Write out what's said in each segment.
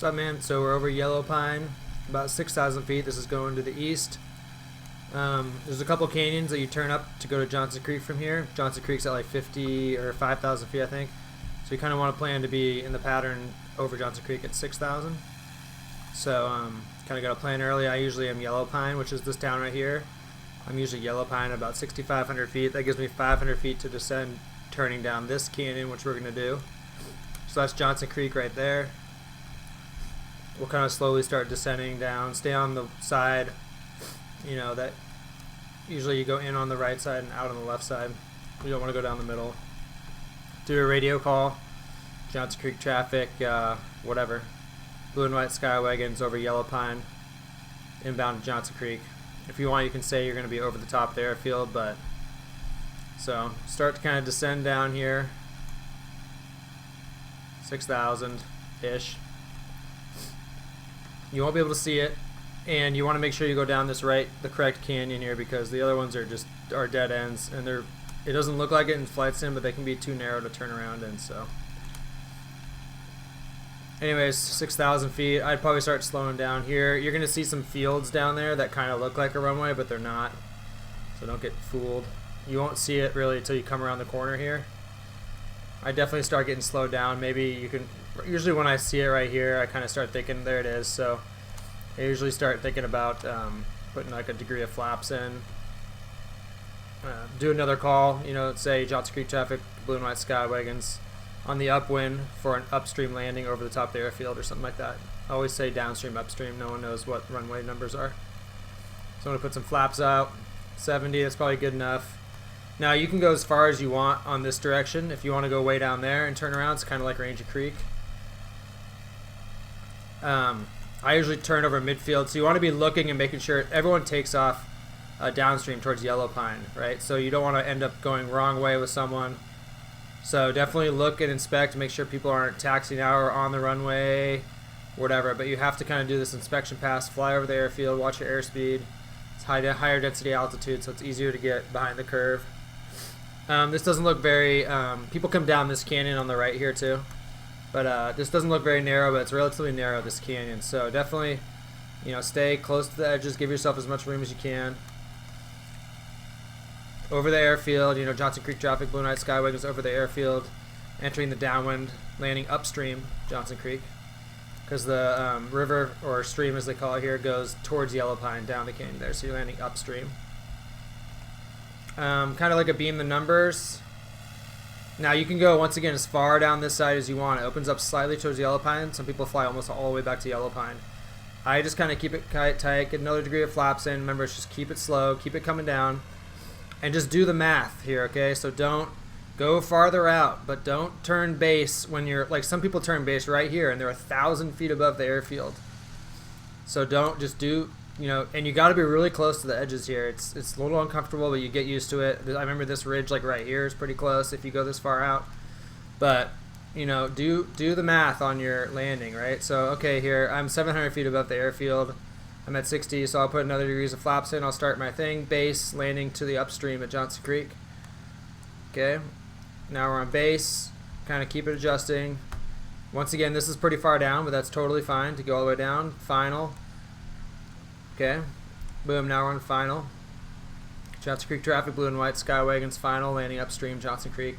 What's up, man? So we're over Yellow Pine, about 6,000 feet. This is going to the east. There's a couple canyons that you turn up to go to Johnson Creek from here. Johnson Creek's at like 50 or 5,000 feet, I think. So you kind of want to plan to be in the pattern over Johnson Creek at 6,000. So kind of got to plan early. I usually am Yellow Pine, which is this town right here. I'm usually Yellow Pine about 6,500 feet. That gives me 500 feet to descend, turning down this canyon, which we're going to do. So that's Johnson Creek right there. We'll kind of slowly start descending down. Stay on the side, you know, that usually you go in on the right side and out on the left side. You don't want to go down the middle. Do a radio call. Johnson Creek traffic, whatever. Blue and white sky wagons over Yellow Pine, inbound to Johnson Creek. If you want, you can say you're going to be over the top of the airfield, but so start to kind of descend down here. 6,000-ish. You won't be able to see it, and you want to make sure you go down the correct canyon here, because the other ones are dead ends, and it doesn't look like it in flight sim, but they can be too narrow to turn around in. So anyways, 6,000 feet. I'd probably start slowing down here. You're gonna see some fields down there that kind of look like a runway, but they're not, so don't get fooled. You won't see it really until you come around the corner here. I definitely start getting slowed down. Maybe you can, usually when I see it right here, I kind of start thinking, there it is. So I usually start thinking about putting like a degree of flaps in. Do another call, you know, say Johnson Creek traffic, blue and white sky wagons on the upwind for an upstream landing over the top of the airfield or something like that. I always say downstream, upstream. No one knows what runway numbers are. So I'm going to put some flaps out. 70, that's probably good enough. Now you can go as far as you want on this direction. If you want to go way down there and turn around, it's kind of like Ranger Creek. I usually turn over midfield, so you want to be looking and making sure everyone takes off downstream towards Yellow Pine, right? So you don't want to end up going wrong way with someone. So definitely look and inspect, make sure people aren't taxiing out or on the runway, whatever. But you have to kind of do this inspection pass, fly over the airfield, watch your airspeed. It's higher density altitude, so it's easier to get behind the curve. This doesn't look very, people come down this canyon on the right here too. But this doesn't look very narrow, but it's relatively narrow, this canyon. So definitely, you know, stay close to the edges, give yourself as much room as you can. Over the airfield, you know, Johnson Creek traffic, blue and white sky wagons over the airfield, entering the downwind, landing upstream Johnson Creek, because the river, or stream as they call it here, goes towards Yellow Pine down the canyon there, so you're landing upstream. Kind of like a beam the numbers. Now you can go once again as far down this side as you want. It opens up slightly towards Yellow Pine. Some people fly almost all the way back to Yellow Pine. I just kind of keep it tight, get another degree of flaps in. Remember, it's just keep it slow, keep it coming down, and just do the math here, okay? So don't go farther out, but don't turn base when you're, like some people turn base right here and they're 1,000 feet above the airfield. So don't just do, you know, and you got to be really close to the edges here. It's a little uncomfortable, but you get used to it. I remember this ridge like right here is pretty close if you go this far out. But, you know, do the math on your landing, right? So, okay, here, I'm 700 feet above the airfield. I'm at 60, so I'll put another degrees of flaps in. I'll start my thing, base, landing to the upstream at Johnson Creek. Okay, now we're on base, kind of keep it adjusting. Once again, this is pretty far down, but that's totally fine to go all the way down. Final. Okay, boom, now we're on final. Johnson Creek traffic, blue and white sky wagons, final, landing upstream Johnson Creek.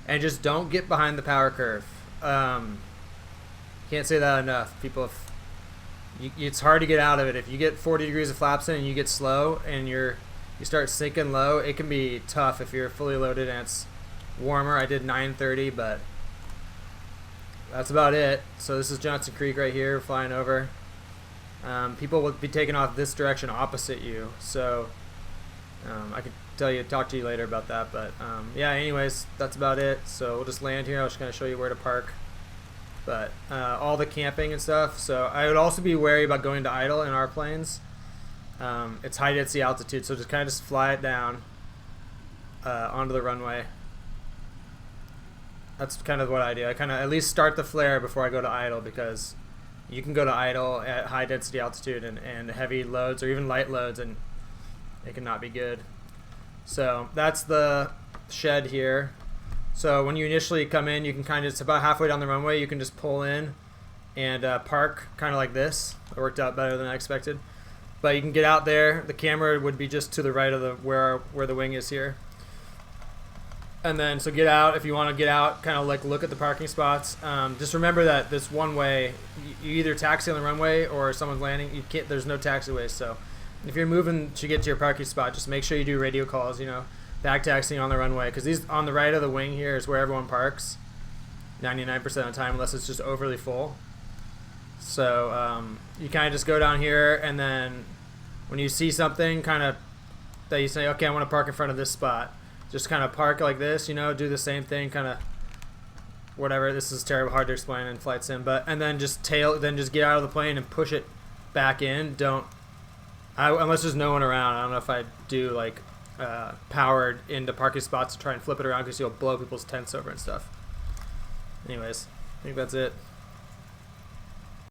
And just don't get behind the power curve. Can't say that enough. People, it's hard to get out of it. If you get 40 degrees of flaps in and you get slow and you start sinking low, it can be tough if you're fully loaded and it's warmer. I did 930, but that's about it. So this is Johnson Creek right here, flying over. People will be taking off this direction opposite you, so I could talk to you later about that, but yeah, anyways, that's about it. So we'll just land here. I was just going to show you where to park, but all the camping and stuff. So I would also be wary about going to idle in our planes. It's high density altitude, so just kind of just fly it down onto the runway. That's kind of what I do. I kind of at least start the flare before I go to idle, because you can go to idle at high density altitude and heavy loads or even light loads, and it can not be good. So that's the shed here. So when you initially come in, you can kind of, it's about halfway down the runway, you can just pull in and park kind of like this. It worked out better than I expected. But you can get out there. The camera would be just to the right of the where the wing is here. And then, so get out. If you want to get out, kind of like look at the parking spots. Just remember that this one way, you either taxi on the runway or someone's landing. You can't. There's no taxiways. So if you're moving to get to your parking spot, just make sure you do radio calls. You know, back taxiing on the runway, because these on the right of the wing here is where everyone parks, 99% of the time, unless it's just overly full. So you kind of just go down here, and then when you see something kind of that you say, okay, I want to park in front of this spot, just kind of park like this, you know, do the same thing, kind of whatever. This is terrible, hard to explain in flight sim, but and then just just get out of the plane and push it back in. Unless there's no one around. I don't know if I do like powered into parking spots to try and flip it around, because you'll blow people's tents over and stuff. Anyways, I think that's it.